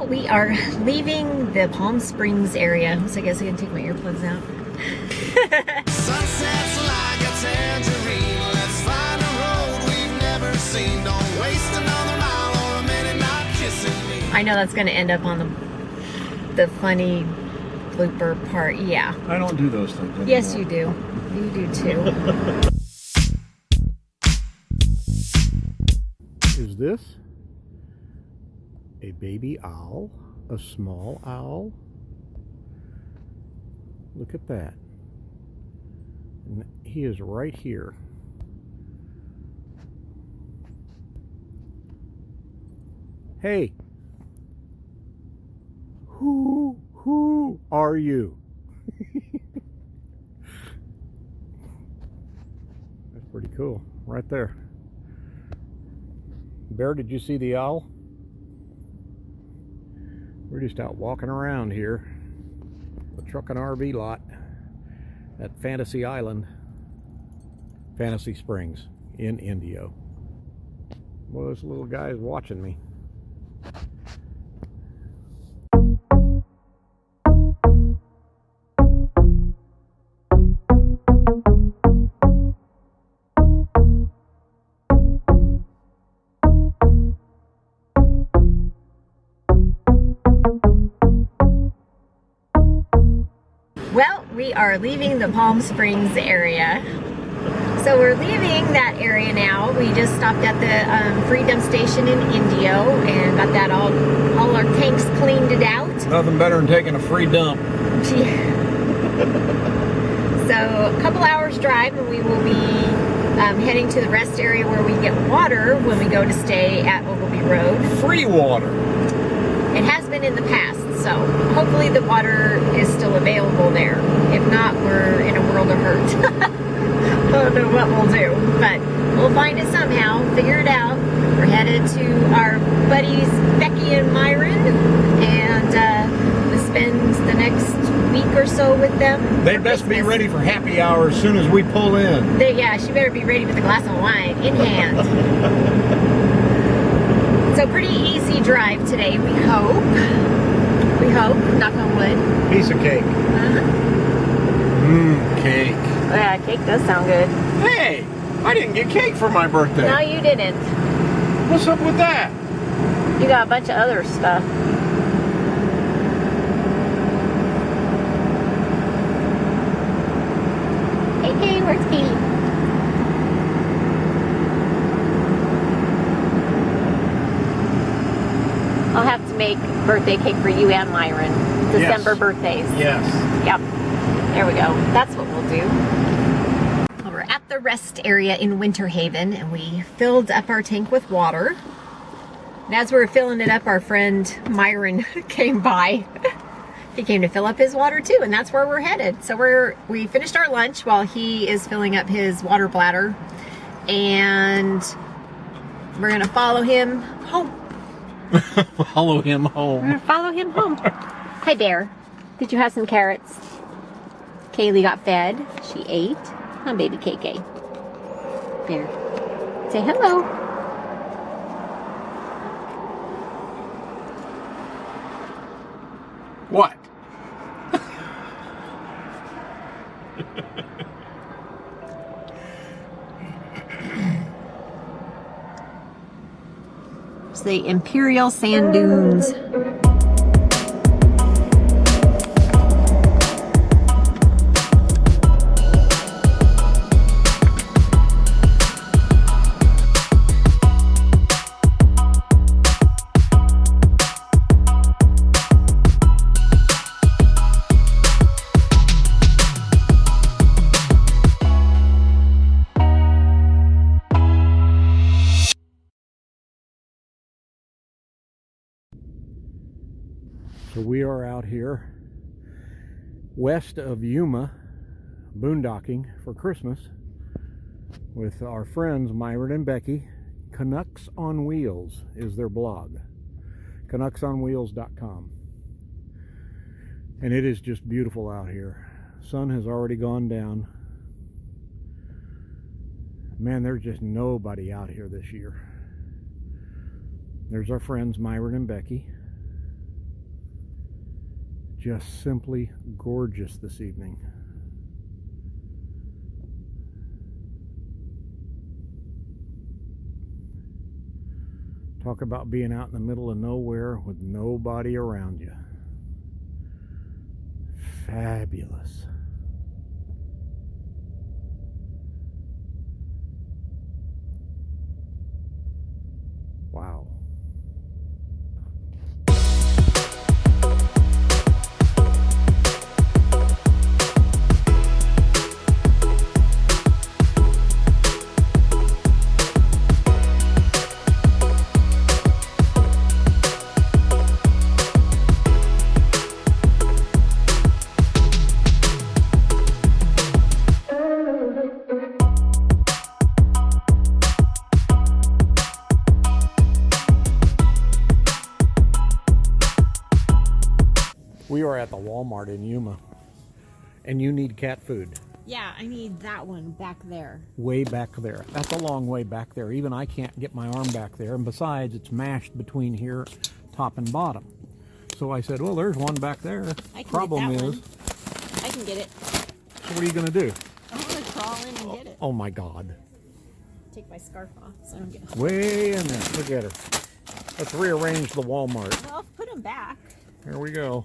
Well, we are leaving the Palm Springs area, so I guess I can take my earplugs out. Sunsets like a tangerine. Let's find a road we've never seen. Don't waste another mile or a minute not kissing me. I know that's going to end up on the funny blooper part. Yeah. I don't do those things anymore. Yes, you do. You do too. Is this a baby owl? A small owl? Look at that. And he is right here. Hey. Who are you? That's pretty cool. Right there. Bear, did you see the owl? We're just out walking around here. The truck and RV lot at Fantasy Island, Fantasy Springs in Indio. Well, this little guy is watching me. Well, we are leaving the Palm Springs area. So we're leaving that area now. We just stopped at the free dump station in Indio and got that all our tanks cleaned it out. Nothing better than taking a free dump. So a couple hours drive and we will be heading to the rest area where we get water when we go to stay at Ogilvy Road. Free water. It has been in the past, so hopefully the water is still available there. If not, we're in a world of hurt. I don't know what we'll do, but we'll find it somehow, figure it out. We're headed to our buddies Becky and Myron, and we'll spend the next week or so with them. They best be ready for happy hour as soon as we pull in. Yeah, she better be ready with a glass of wine in hand. So pretty easy drive today, we hope. We hope, knock on wood. Piece of cake. Cake. Oh, yeah, cake does sound good. Hey, I didn't get cake for my birthday. No, you didn't. What's up with that? You got a bunch of other stuff. Hey, Kay, where's Katie? I'll have to make birthday cake for you and Myron. December birthdays. Yes. Yep. There we go. That's what we'll do. Well, we're at the rest area in Winter Haven, and we filled up our tank with water. And as we were filling it up, our friend Myron came by. He came to fill up his water too, and that's where we're headed. So we finished our lunch while he is filling up his water bladder, and we're gonna follow him home. Follow him We're home. gonna follow him home. Hi, Bear. Did you have some carrots? Kaylee got fed. She ate. Huh, baby KK. Bear. Say hello. What? It's the Imperial Sand Dunes. So we are out here west of Yuma, boondocking for Christmas with our friends Myron and Becky. Canucks on Wheels is their blog, canucksonwheels.com. And it is just beautiful out here. Sun has already gone down. Man, there's just nobody out here this year. There's our friends Myron and Becky. just simply gorgeous this evening. Talk about being out in the middle of nowhere with nobody around you. Fabulous. Wow. We are at the Walmart in Yuma, and you need cat food. Yeah, I need that one back there. Way back there. That's a long way back there. Even I can't get my arm back there, and besides, it's mashed between here, top and bottom. So I said, well, there's one back there. I can Problem get that is, one. I can get it. so what are you going to do? I'm going to crawl in and get it. Oh my God. Take my scarf off so I don't get... Way in there. Look at her. Let's rearrange the Walmart. Well, put them back. Here we go.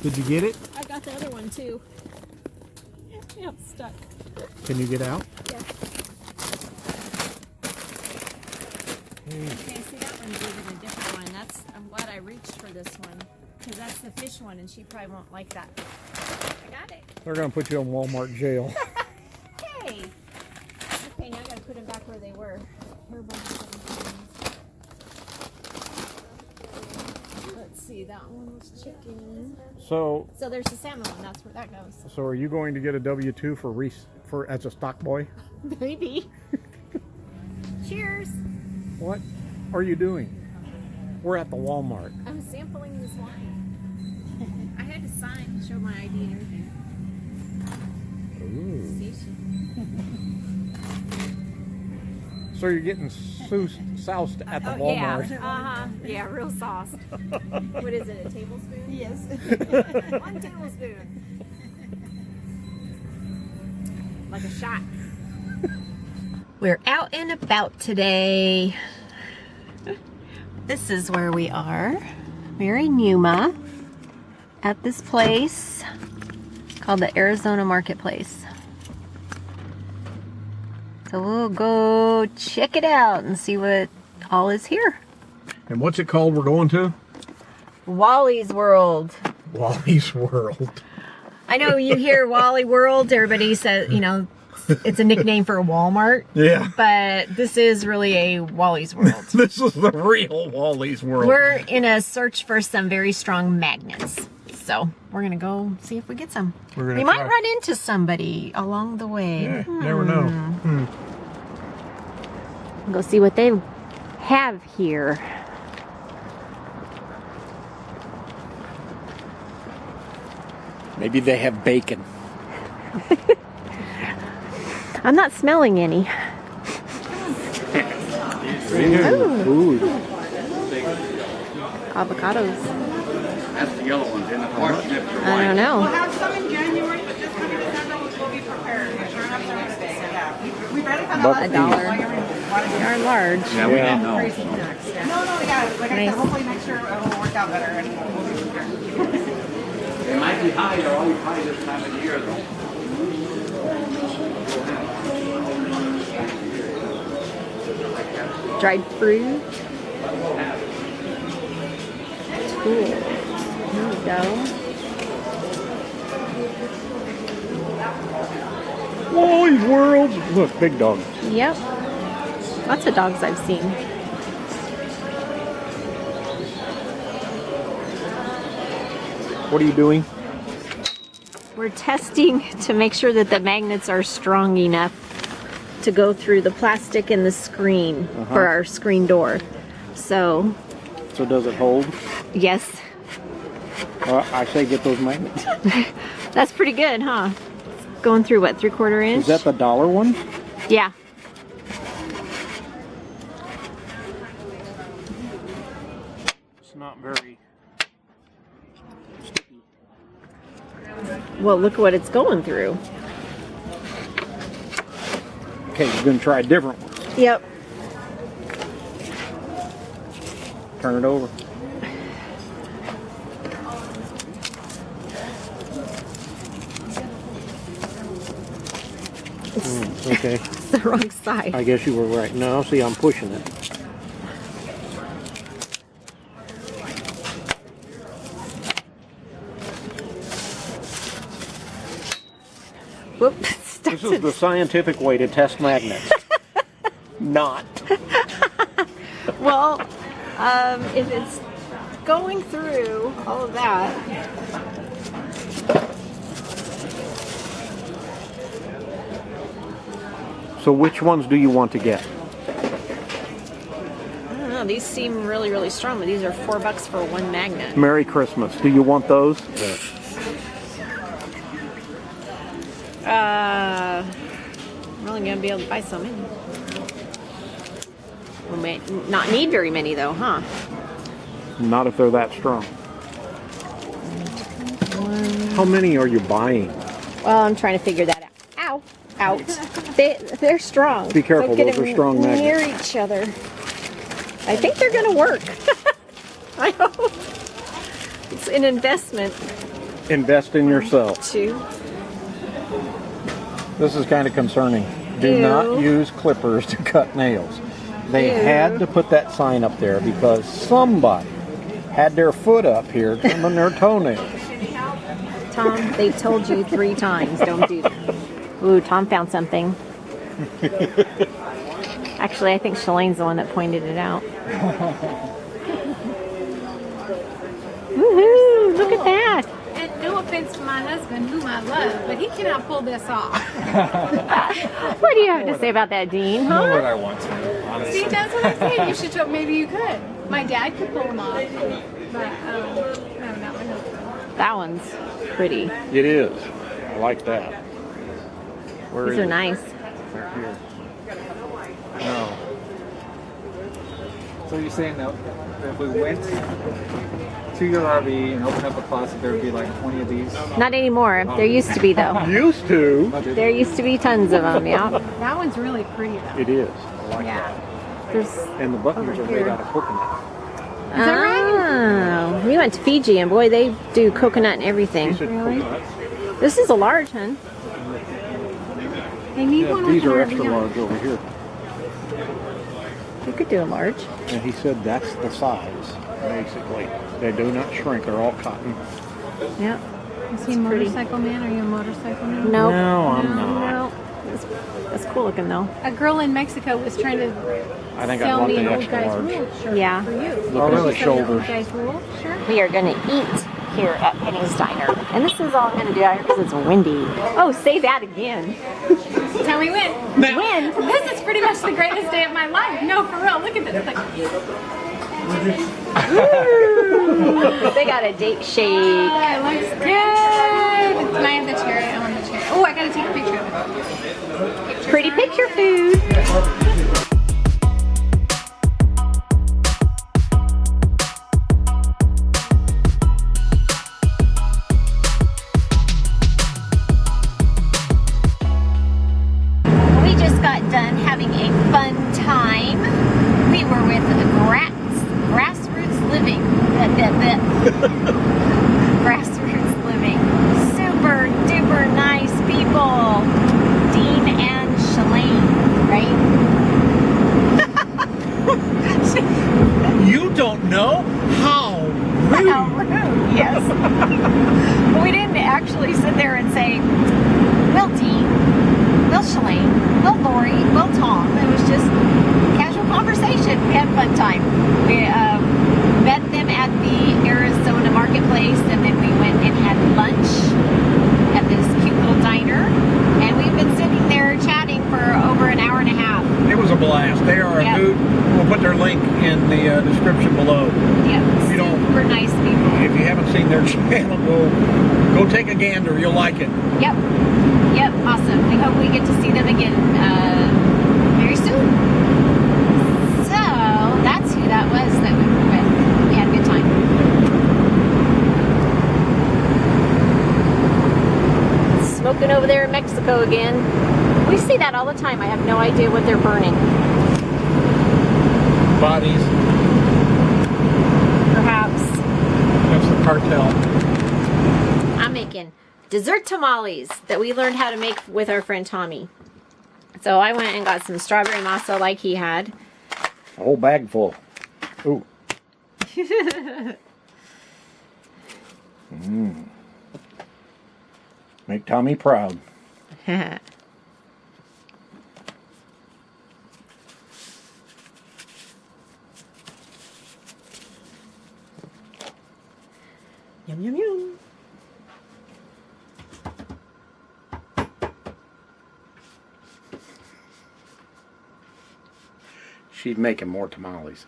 Did you get it? I got the other one too. Yeah, I'm stuck. Can you get out? Yeah. Okay, see that one's even a different one. I'm glad I reached for this one. Because that's the fish one and she probably won't like that. I got it. They're going to put you in Walmart jail. Hey! Okay, now I gotta put them back where they were. Here are a bunch of different things. Let's see, that one was chicken. So there's the salmon one, that's where that goes. So are you going to get a W-2 for as a stock boy? Maybe. Cheers! What are you doing? We're at the Walmart. I'm sampling this wine. I had to sign, show my ID and everything. Ooh. See? So you're getting soused at the Walmart. Yeah, yeah, real sauced. What is it, a tablespoon? Yes. 1 tablespoon. Like a shot. We're out and about today. This is where we are. We're in Yuma at this place called the Arizona Marketplace. So we'll go check it out and see what all is here. And what's it called we're going to? Wally's World. Wally's World. I know you hear Wally World, everybody says, you know, it's a nickname for Walmart. Yeah. But this is really a Wally's World. This is the real Wally's World. We're in a search for some very strong magnets. So we're going to go see if we get some. We might run into somebody along the way. Yeah, never know. Go see what they have here. Maybe they have bacon. I'm not smelling any. Ooh. Avocados. That's the yellow ones in the parsnip. I don't know. We'll have some in January, but just when it's done, we'll be prepared. Sure enough, the next day. Yeah. We better find out $1. They are large. Yeah, we didn't know. No, yeah. Like I Nice. said, hopefully next year it will work out better and we'll be prepared. It might be high, they're always high this time of the year though. Dried fruit. Cool. Here we go. Wally's World. Look, big dog. Yep. Lots of dogs I've seen. What are you doing? We're testing to make sure that the magnets are strong enough to go through the plastic and the screen for our screen door. So, does it hold? yes. I say get those magnets. That's pretty good, huh? Going through what, 3/4 inch? Is that the dollar one? Yeah. It's not very sticky. Well, look what it's going through. Okay, you're gonna try different ones. Yep. Turn it over. Okay. It's the wrong side. I guess you were right. No, see, I'm pushing it. Whoops. This is the scientific way to test magnets. Not. Well, if it's going through all of that, So which ones do you want to get? I don't know. These seem really, really strong, but these are $4 for one magnet. Merry Christmas. Do you want those? I'm only gonna be able to buy so many. We may not need very many though, huh? Not if they're that strong. How many are you buying? Well, I'm trying to figure that out. Ow! Out. They're strong. Be careful, Don't get those are them strong near magnets. each other. I think they're gonna work. I hope. It's an investment Invest in yourself. too. This is kind of concerning. Do Ew. not use clippers to cut nails. They Ew. had to put that sign up there because somebody had their foot up here trimming their toenails. Tom, they've told you 3 times, don't do that. Ooh, Tom found something. Actually, I think Shalane's the one that pointed it out. Woohoo! Look at that! And no offense to my husband, whom I love, but he cannot pull this off. What do you have to say about that, Dean? know Huh? what I want to, honestly. See, that's what I'm saying. You should show, maybe you could. My dad could pull them off, but no, not my husband. That one's pretty. It is. I like that. Where These is are it? nice. Right here. No. So you're saying that if we went to your RV and opened up a closet, there would be like 20 of these? Not anymore. There used to be though. Used to. There used to be tons of them. Yeah. That one's really pretty though. It is. I like Yeah. There's. that. And the buttons are made out of coconut. Oh, we went to Fiji and boy, they do coconut and everything. These are coconuts. This is a large one. They need Yeah, one these with are an extra RV on. large over here. You could do a large. And he said that's the size, basically. They do not shrink. They're all cotton. Yeah. Is he a motorcycle man? Are you a motorcycle man? Nope. No, I'm not. No. That's cool looking though. A girl in Mexico was trying to I think I sell want me the an old extra guy's large. rule shirt Yeah. for you. Look at the Sell you an shoulders. old guy's rule shirt? We are going to eat here at Penny's Diner. And this is all I'm going to do out here because it's windy. Oh, say that again. Tell me when. When? This is pretty much the greatest day of my life. No, for real. Look at this. Like, They got a date shake. it looks good. Can I have the chair? I want the chair. Oh, I gotta take a picture of it. Pretty picture food. We just got done having a fun time. We were with Grassroots Living. Grassroots Living. Super duper nice people. Dean and Shalane, right? You don't know how rude. How rude, yes. We didn't actually sit there and say, well, Dean, well, Shalane, well, Lori, well, Tom. It was just casual conversation. We had a fun time. We met them at the Arizona Marketplace, and then we went and had lunch at this cute little diner. And we've been sitting there chatting for over an hour and a half. It was a blast. They are a Yep. hoot. We'll put their link in the description below. Yeah, You don't- super nice people. If you haven't seen their channel, go take a gander. You'll like it. Yep. Yep. Awesome. We hope we get to see them again very soon. So that's who that was that we were with. We had a good time. Smoking over there in Mexico again. We see that all the time. I have no idea what they're burning. Bodies. Perhaps. That's the cartel. I'm making dessert tamales that we learned how to make with our friend Tommy. So I went and got some strawberry masa like he had. A whole bag full. Ooh. Make Tommy proud. Yum, yum, yum. She's making more tamales.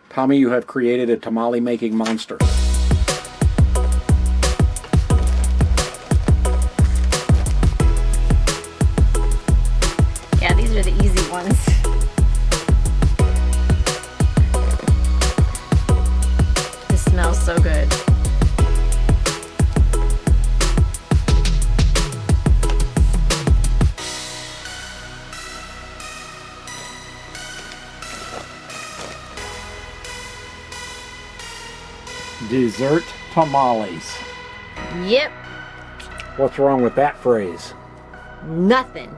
Tommy, you have created a tamale making monster. Yeah, these are the easy ones. This smells so good. Dessert tamales. Yep, What's wrong with that phrase? nothing.